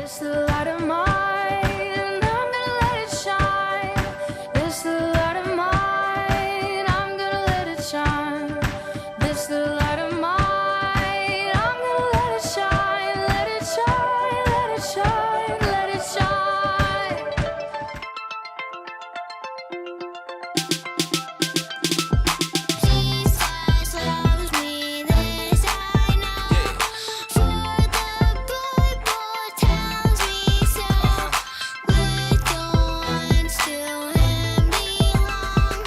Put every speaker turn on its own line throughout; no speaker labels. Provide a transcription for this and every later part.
This little light of mine, I'm gonna let it shine. This little light of mine, I'm gonna let it shine. This little light of mine, I'm gonna let it shine. Let it shine, let it shine, let it shine.
Jesus loves me, this I know. For the good book tells me so. With thorns to him belong.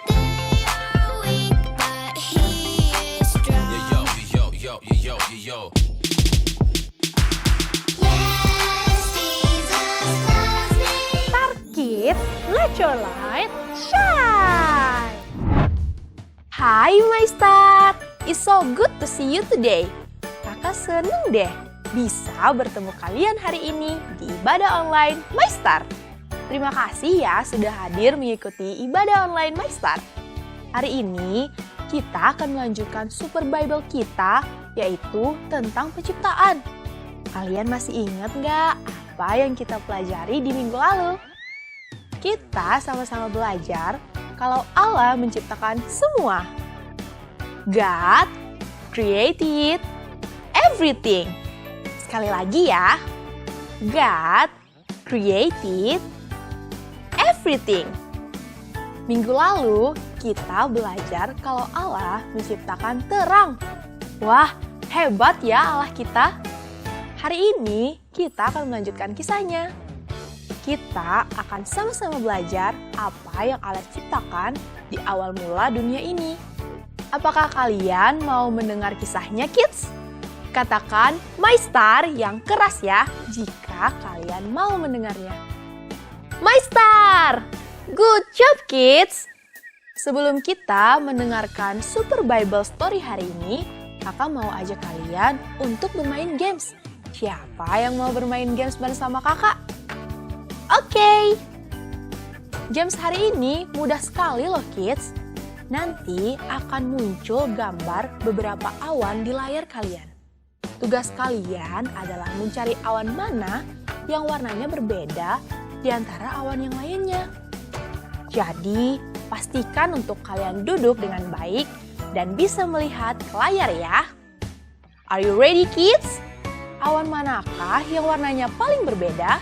They are weak, but he is strong.
Yo.
Yes, Jesus loves me.
Star Kids, let your light shine! Hai My Star, it's so good to see you today. Kakak seneng deh bisa bertemu kalian hari ini di ibadah online My Star. Terima kasih ya sudah hadir mengikuti ibadah online My Star. Hari ini kita akan melanjutkan Super Bible kita, yaitu tentang penciptaan. Kalian masih ingat nggak apa yang kita pelajari di minggu lalu? Kita sama-sama belajar kalau Allah menciptakan semua. God created everything. Sekali lagi ya. God created everything. Minggu lalu kita belajar kalau Allah menciptakan terang. Wah, hebat ya Allah kita. Hari ini kita akan melanjutkan kisahnya. Kita akan sama-sama belajar apa yang Allah ciptakan di awal mula dunia ini. Apakah kalian mau mendengar kisahnya, kids? Katakan My Star yang keras ya jika kalian mau mendengarnya. My Star! Good job, kids! Sebelum kita mendengarkan Super Bible Story hari ini, kakak mau ajak kalian untuk bermain games. Siapa yang mau bermain games bersama kakak? Oke. Games hari ini mudah sekali loh, kids. Nanti akan muncul gambar beberapa awan di layar kalian. Tugas kalian adalah mencari awan mana yang warnanya berbeda di antara awan yang lainnya. Jadi, pastikan untuk kalian duduk dengan baik dan bisa melihat ke layar ya. Are you ready, kids? Awan manakah yang warnanya paling berbeda?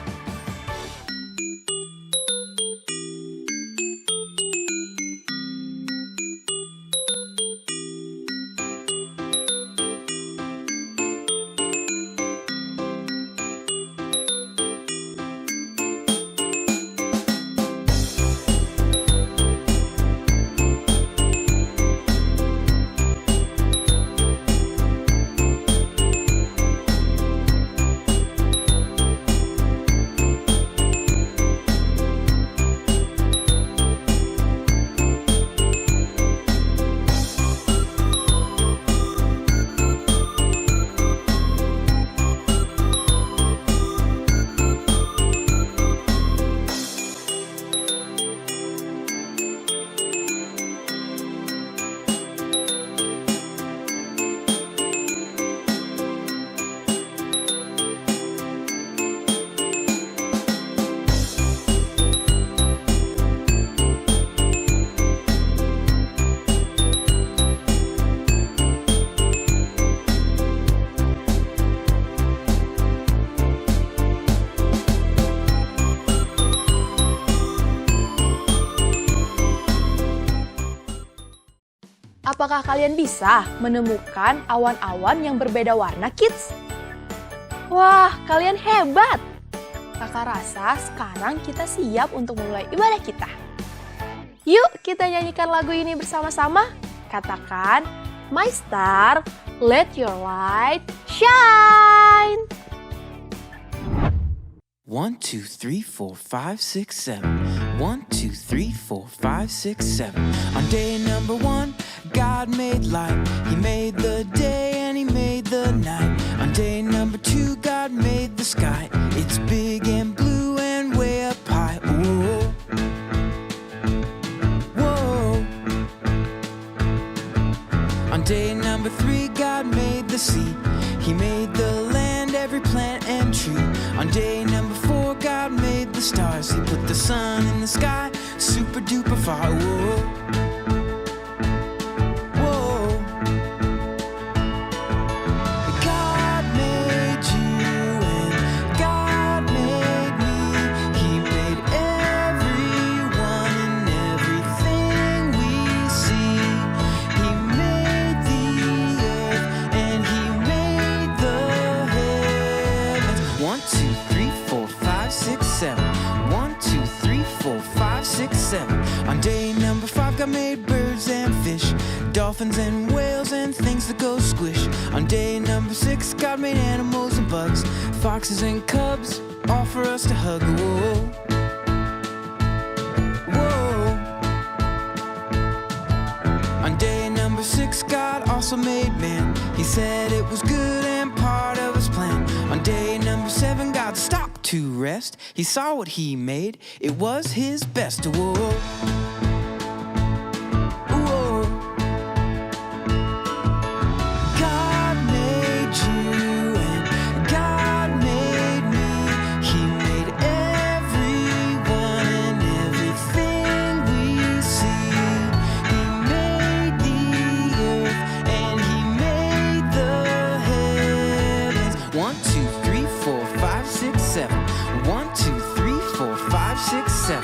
Apakah kalian bisa menemukan awan-awan yang berbeda warna, kids? Wah, kalian hebat! Kakak rasa sekarang kita siap untuk memulai ibadah kita. Yuk, kita nyanyikan lagu ini bersama-sama. Katakan, My Star, let your light shine!
1, 2, 3, 4, 5, 6, 7. 1, 2, 3, 4, 5, 6, 7. On day number 1, God made light. He made the day and he made the night. On day number 2, God made the sky. It's big and blue and way up high. Whoa. Whoa. On day number 3, God made the sea. He made the land, every plant and tree. On day number 4, God made the stars. He put the sun in the sky, super duper far. Whoa. Whoa. God made you and God made me. He made everyone and everything we see. He made the earth and He made the heavens. 1, 2, 3, 4, 5, 6, 7. 1, 2, 3, 4, 5, 6, 7. On day number 5, God made birds and fish, dolphins and whales and things that go squish. On day number 6, God made animals and bugs, foxes and cubs, all for us to hug. Whoa. Whoa. On day number 6, God also made man. He said it was good and part of His plan. On day number 7, God stopped to rest. He saw what He made. It was His best. Whoa. Whoa. God made you and God made me. He made everyone and everything we see. He made the earth and He made the heavens. 1, 2, 3, 4, 5, 6, 7. 1, 2, 3, 4, 5, 6, 7.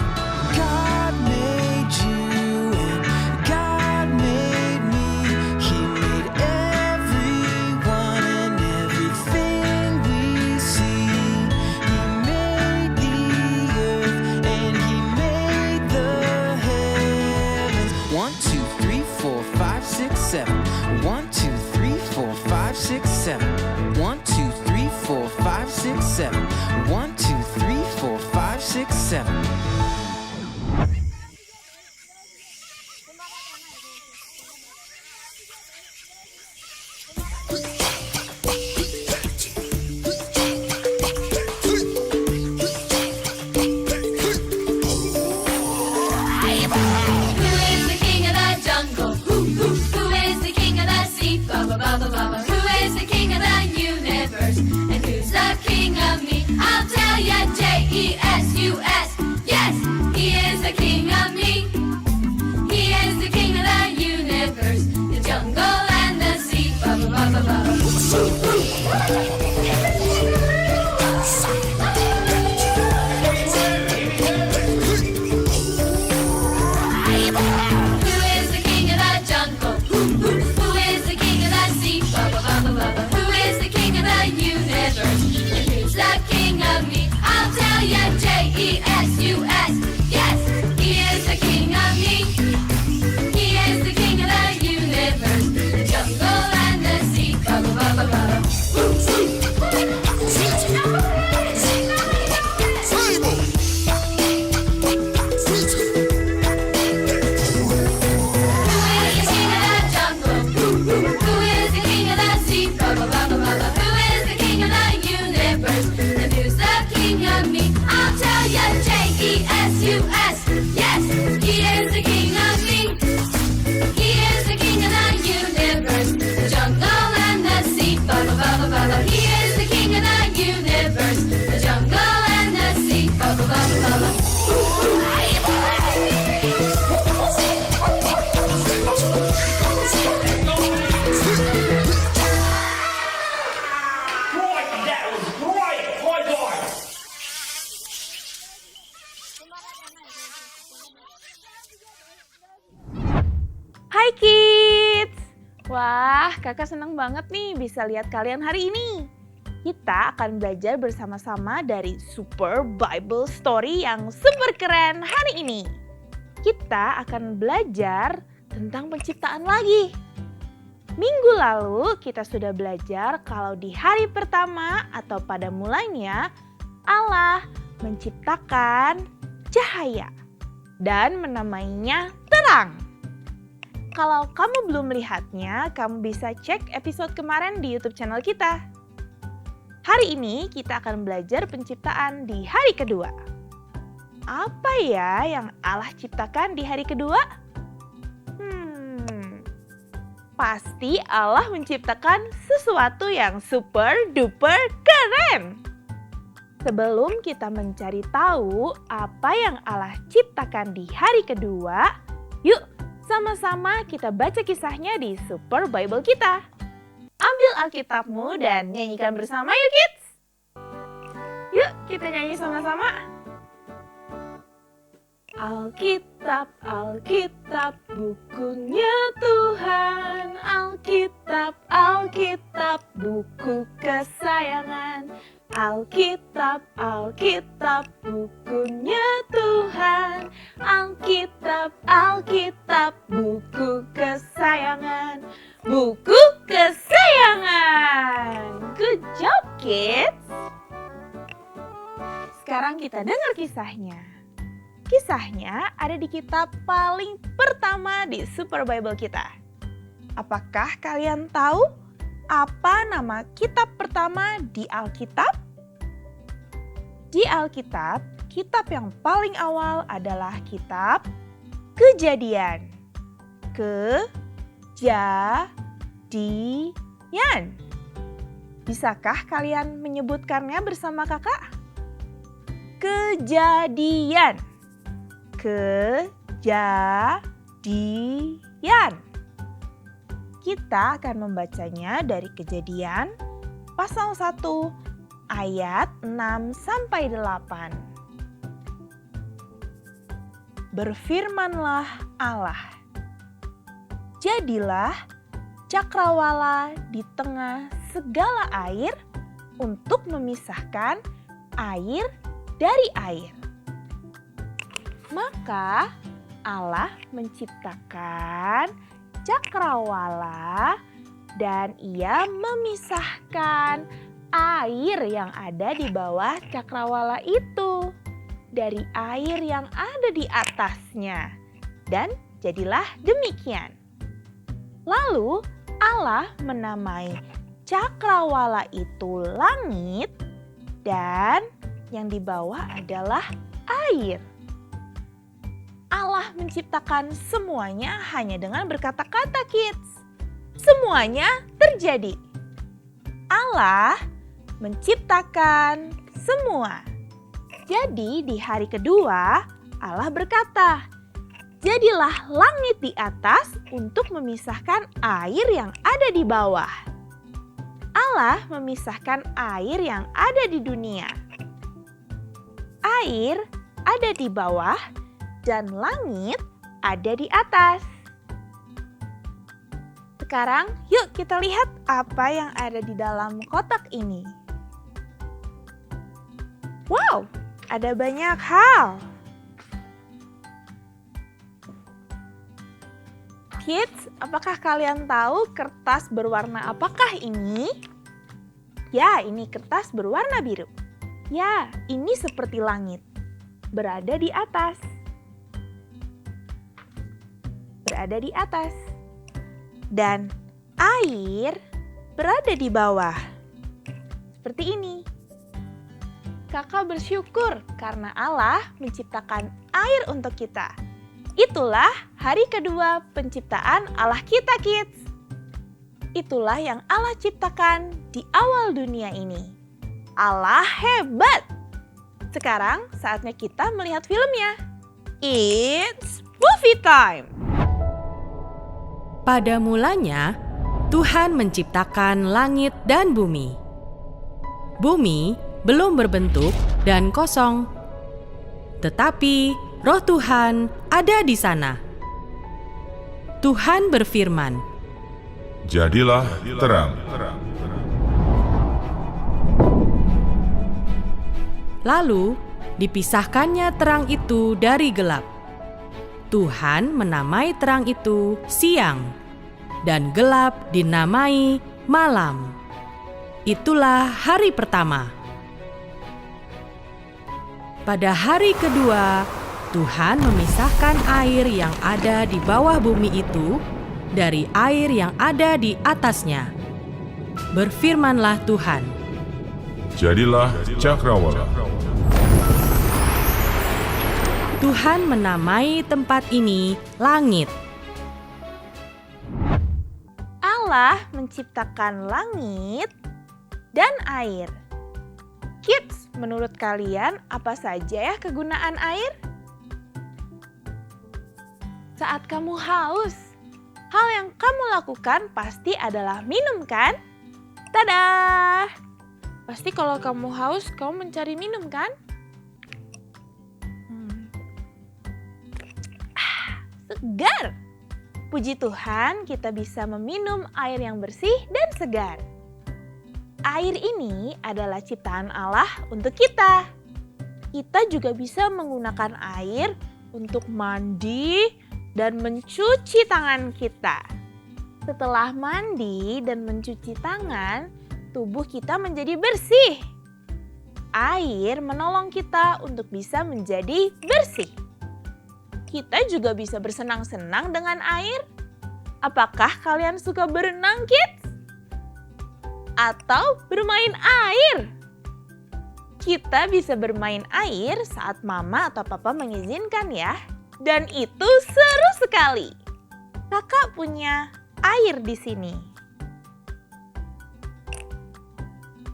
God made you and God made me. He made everyone and everything we see. He made the earth and He made the heavens. 1, 2, 3, 4, 5, 6, 7. 1, 2, 3, 4, 5, 6, 7. 1, 2, 3, 4, 5, 6, 7. 1, 2, 3, 4, 5, 6, 7.
Who is the king of the jungle? Who is the king of the sea? Baba baba baba. Who is the king of the universe? And who's the king of me? I'll tell ya, J-E-S-U-S. Yes, He is the king of me. He is the king of the universe, the jungle and the sea. Baba baba baba. Who is the king of the jungle? Who is the king of the sea? Baba baba baba. Who is the king of the universe? And who's the king of me? I'll tell ya, J-E-S-U-S. Yes, He is the king of me. He is the king of the universe, the jungle and the sea. Baba baba baba. Who is the king of the jungle? Who is the king of the sea? Baba baba baba. Who is the king of the universe? And who's the king of me? I'll tell ya, J-E-S-U-S. Yes, He is the king of me. He is the king of the universe, the jungle and the sea. Baba baba baba. He is the king of the universe, the jungle and the sea. Baba baba baba.
That was great! My God!
Hai kids! Wah, kakak senang banget nih bisa lihat kalian hari ini. Kita akan belajar bersama-sama dari Super Bible Story yang super keren hari ini. Kita akan belajar tentang penciptaan lagi. Minggu lalu kita sudah belajar kalau di hari pertama atau pada mulanya Allah menciptakan cahaya dan menamainya terang. Kalau kamu belum melihatnya, kamu bisa cek episode kemarin di YouTube channel kita. Hari ini kita akan belajar penciptaan di hari kedua. Apa ya yang Allah ciptakan di hari kedua? Pasti Allah menciptakan sesuatu yang super duper keren. Sebelum kita mencari tahu apa yang Allah ciptakan di hari kedua, yuk sama-sama kita baca kisahnya di Super Bible kita. Ambil Alkitabmu dan nyanyikan bersama yuk kids. Yuk kita nyanyi sama-sama. Alkitab, Alkitab, bukunya Tuhan. Alkitab, Alkitab, buku kesayangan. Alkitab, Alkitab, bukunya Tuhan. Alkitab, Alkitab, buku kesayangan. Buku kesayangan. Good job, kids. Sekarang kita dengar kisahnya. Kisahnya ada di kitab paling pertama di Super Bible kita. Apakah kalian tahu apa nama kitab pertama di Alkitab? Di Alkitab, kitab yang paling awal adalah kitab Kejadian. Kejadian. Bisakah kalian menyebutkannya bersama kakak? Kejadian. Kejadian. Kita akan membacanya dari Kejadian pasal 1 ayat 6 sampai 8. Berfirmanlah Allah, jadilah cakrawala di tengah segala air untuk memisahkan air dari air. Maka Allah menciptakan cakrawala dan ia memisahkan air yang ada di bawah cakrawala itu dari air yang ada di atasnya. Dan jadilah demikian. Lalu Allah menamai cakrawala itu langit dan yang di bawah adalah air. Allah menciptakan semuanya hanya dengan berkata-kata, kids. Semuanya terjadi. Allah menciptakan semua. Jadi di hari kedua Allah berkata, jadilah langit di atas untuk memisahkan air yang ada di bawah. Allah memisahkan air yang ada di dunia. Air ada di bawah dan langit ada di atas. Sekarang yuk kita lihat apa yang ada di dalam kotak ini. Wow, ada banyak hal. Kids, apakah kalian tahu kertas berwarna apakah ini? Ya, ini kertas berwarna biru. Ya, ini seperti langit. Berada di atas. Berada di atas. Dan air berada di bawah. Seperti ini. Kakak bersyukur karena Allah menciptakan air untuk kita. Itulah hari kedua penciptaan Allah kita, kids. Itulah yang Allah ciptakan di awal dunia ini. Allah hebat. Sekarang saatnya kita melihat filmnya. It's movie time.
Pada mulanya, Tuhan menciptakan langit dan bumi. Bumi belum berbentuk dan kosong, tetapi Roh Tuhan ada di sana. Tuhan berfirman,
jadilah terang.
Lalu dipisahkannya terang itu dari gelap. Tuhan menamai terang itu siang, dan gelap dinamai malam. Itulah hari pertama. Pada hari kedua, Tuhan memisahkan air yang ada di bawah bumi itu dari air yang ada di atasnya. Berfirmanlah Tuhan,
Jadilah cakrawala.
Tuhan menamai tempat ini langit.
Allah menciptakan langit dan air. Kids, menurut kalian apa saja ya kegunaan air? Saat kamu haus, hal yang kamu lakukan pasti adalah minum kan? Tada! Pasti kalau kamu haus, kamu mencari minum kan? Segar! Puji Tuhan kita bisa meminum air yang bersih dan segar. Air ini adalah ciptaan Allah untuk kita. Kita juga bisa menggunakan air untuk mandi dan mencuci tangan kita. Setelah mandi dan mencuci tangan, tubuh kita menjadi bersih. Air menolong kita untuk bisa menjadi bersih. Kita juga bisa bersenang-senang dengan air. Apakah kalian suka berenang, kids? Atau bermain air? Kita bisa bermain air saat mama atau papa mengizinkan ya. Dan itu seru sekali. Kakak punya air di sini.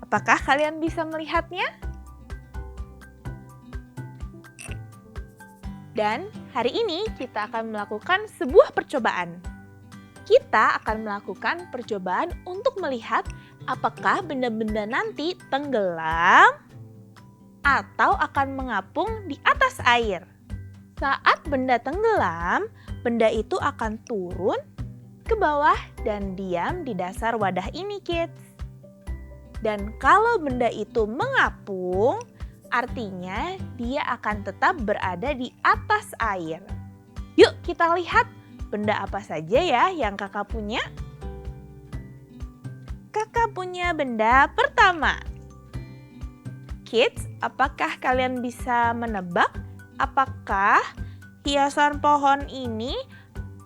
Apakah kalian bisa melihatnya? Dan hari ini kita akan melakukan sebuah percobaan. Kita akan melakukan percobaan untuk melihat apakah benda-benda nanti tenggelam atau akan mengapung di atas air. Saat benda tenggelam, benda itu akan turun ke bawah dan diam di dasar wadah ini, kids. Dan kalau benda itu mengapung, artinya dia akan tetap berada di atas air. Yuk kita lihat benda apa saja ya yang kakak punya. Kakak punya benda pertama. Kids, apakah kalian bisa menebak apakah hiasan pohon ini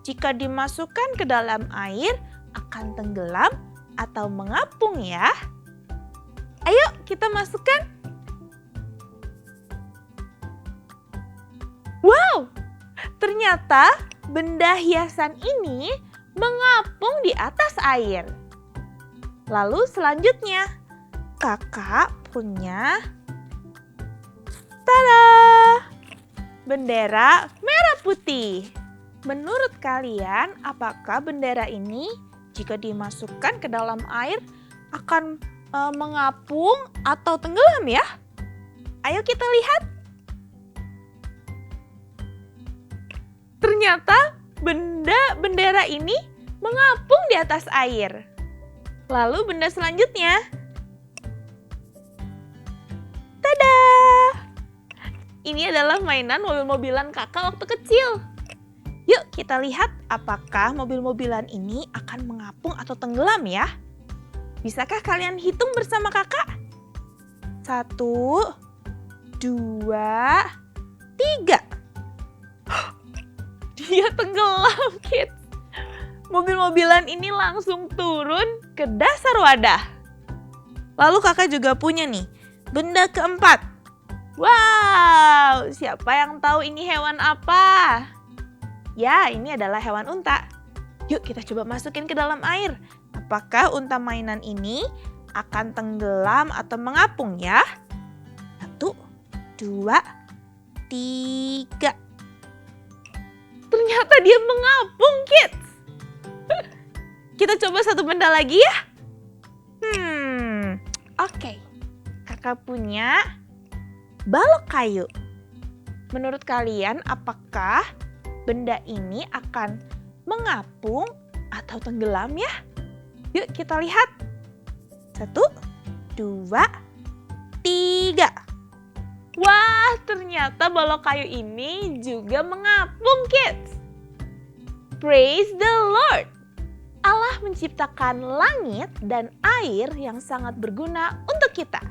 jika dimasukkan ke dalam air akan tenggelam atau mengapung ya? Ayo kita masukkan. Wow, ternyata benda hiasan ini mengapung di atas air. Lalu selanjutnya, kakak punya tada! Bendera merah putih. Menurut kalian, apakah bendera ini jika dimasukkan ke dalam air akan mengapung atau tenggelam ya? Ayo kita lihat. Ternyata bendera ini mengapung di atas air. Lalu benda selanjutnya. Tada! Ini adalah mainan mobil-mobilan kakak waktu kecil. Yuk kita lihat apakah mobil-mobilan ini akan mengapung atau tenggelam ya. Bisakah kalian hitung bersama kakak? 1, 2, 3. Dia tenggelam, kids. Mobil-mobilan ini langsung turun ke dasar wadah. Lalu kakak juga punya nih, benda keempat. Wow, siapa yang tahu ini hewan apa? Ya, ini adalah hewan unta. Yuk kita coba masukin ke dalam air. Apakah unta mainan ini akan tenggelam atau mengapung ya? 1, 2, 3. Ternyata dia mengapung, kids. Kita coba satu benda lagi ya. Oke. Kakak punya balok kayu. Menurut kalian apakah benda ini akan mengapung atau tenggelam ya? Yuk kita lihat. 1, 2, 3. Wah, ternyata balok kayu ini juga mengapung, kids. Praise the Lord. Allah menciptakan langit dan air yang sangat berguna untuk kita.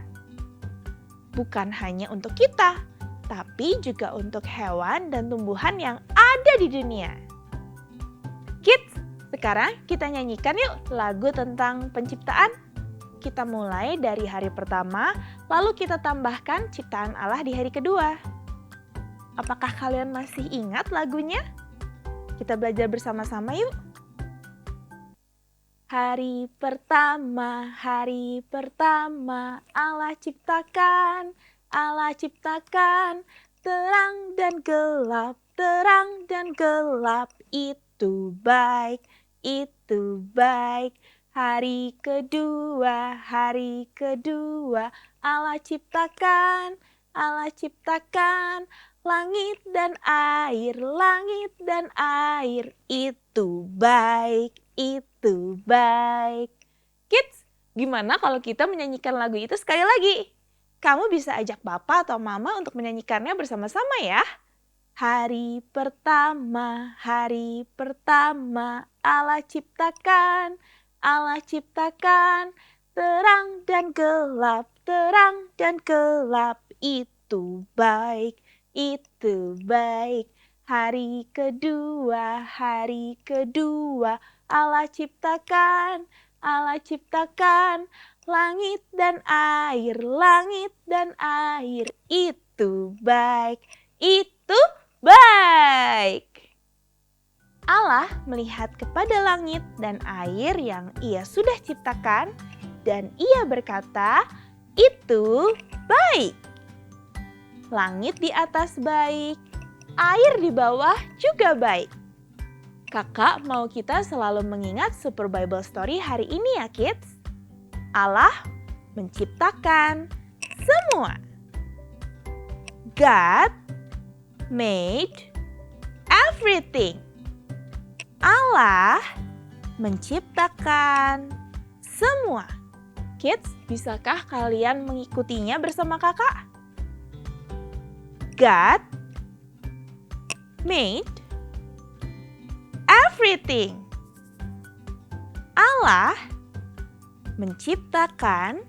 Bukan hanya untuk kita, tapi juga untuk hewan dan tumbuhan yang ada di dunia. Kids, sekarang kita nyanyikan yuk lagu tentang penciptaan. Kita mulai dari hari pertama, lalu kita tambahkan ciptaan Allah di hari kedua. Apakah kalian masih ingat lagunya? Kita belajar bersama-sama yuk. Hari pertama Allah ciptakan Allah ciptakan terang dan gelap, terang dan gelap. Itu baik, itu baik. Hari kedua, Allah ciptakan langit dan air, langit dan air. Itu baik, itu baik. Kids, gimana kalau kita menyanyikan lagu itu sekali lagi? Kamu bisa ajak Papa atau Mama untuk menyanyikannya bersama-sama ya. Hari pertama, Allah ciptakan terang dan gelap, terang dan gelap. Itu baik, itu baik. Hari kedua, Allah ciptakan langit dan air, langit dan air. Itu baik, itu baik. Allah melihat kepada langit dan air yang Ia sudah ciptakan dan Ia berkata, itu baik. Langit di atas baik, air di bawah juga baik. Kakak mau kita selalu mengingat Super Bible Story hari ini ya kids. Allah menciptakan semua. God made everything. Allah menciptakan semua. Kids, bisakah kalian mengikutinya bersama kakak? God made everything. Allah menciptakan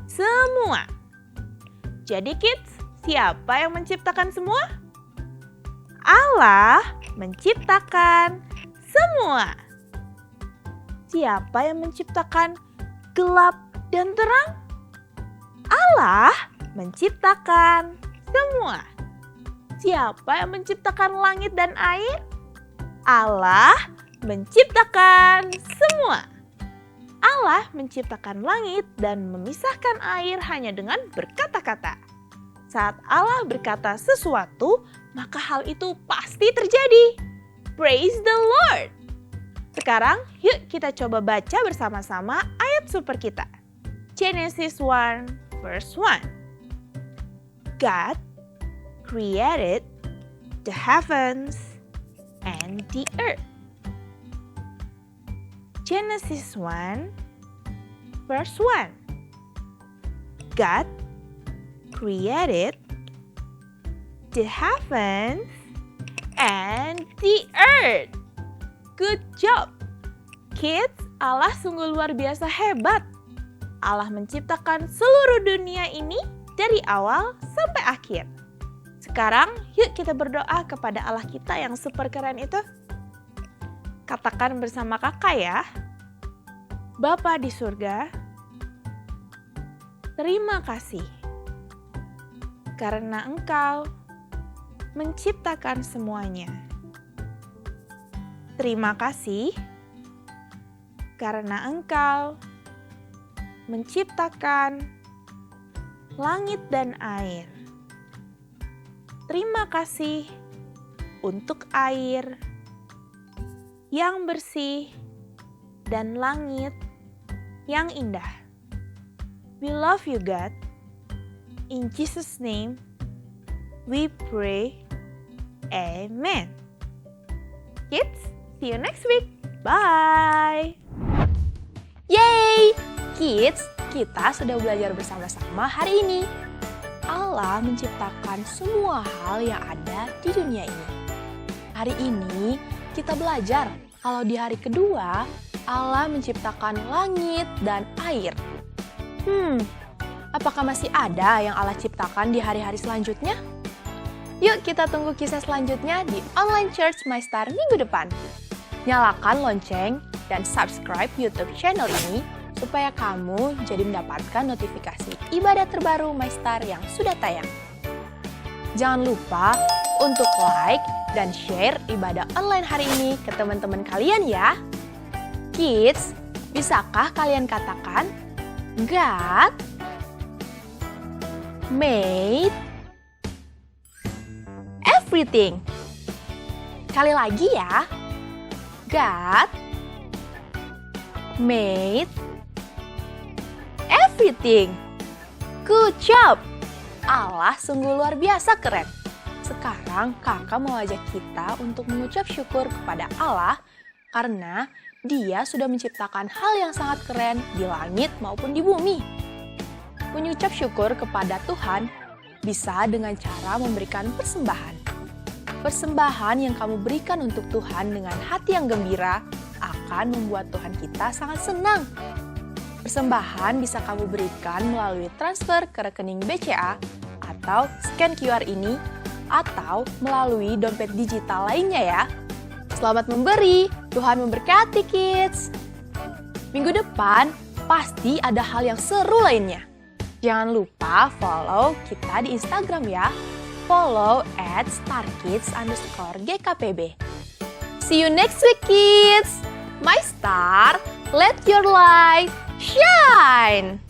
semua. Jadi kids, siapa yang menciptakan semua? Allah menciptakan semua. Siapa yang menciptakan gelap dan terang? Allah menciptakan semua. Siapa yang menciptakan langit dan air? Allah menciptakan semua. Allah menciptakan langit dan memisahkan air hanya dengan berkata-kata. Saat Allah berkata sesuatu, maka hal itu pasti terjadi. Praise the Lord! Sekarang yuk kita coba baca bersama-sama ayat super kita. Genesis 1 verse 1. God created the heavens and the earth. Genesis 1 verse 1. God created the heavens and the earth. Good job. Kids, Allah sungguh luar biasa hebat. Allah menciptakan seluruh dunia ini dari awal sampai akhir. Sekarang yuk kita berdoa kepada Allah kita yang super keren itu. Katakan bersama kakak ya. Bapa di surga, terima kasih karena Engkau menciptakan semuanya. Terima kasih karena Engkau menciptakan langit dan air. Terima kasih untuk air yang bersih dan langit yang indah. We love you, God. In Jesus' name, we pray. Amen. Kids, see you next week. Bye. Yay! Kids, kita sudah belajar bersama-sama hari ini. Allah menciptakan semua hal yang ada di dunia ini. Hari ini kita belajar kalau di hari kedua Allah menciptakan langit dan air. Apakah masih ada yang Allah ciptakan di hari-hari selanjutnya? Yuk kita tunggu kisah selanjutnya di Online Church My Star minggu depan. Nyalakan lonceng dan subscribe YouTube channel ini supaya kamu jadi mendapatkan notifikasi ibadah terbaru My Star yang sudah tayang. Jangan lupa untuk like dan share ibadah online hari ini ke teman-teman kalian ya. Kids, bisakah kalian katakan, God made everything. Kali lagi ya. God made everything. Good job. Allah sungguh luar biasa keren. Sekarang kakak mau ajak kita untuk mengucap syukur kepada Allah karena Dia sudah menciptakan hal yang sangat keren di langit maupun di bumi. Mengucap syukur kepada Tuhan bisa dengan cara memberikan persembahan. Persembahan yang kamu berikan untuk Tuhan dengan hati yang gembira akan membuat Tuhan kita sangat senang. Persembahan bisa kamu berikan melalui transfer ke rekening BCA atau scan QR ini atau melalui dompet digital lainnya ya. Selamat memberi, Tuhan memberkati kids. Minggu depan pasti ada hal yang seru lainnya. Jangan lupa follow kita di Instagram ya. Follow @starkids_GKPB. See you next week kids. My star, let your light shine.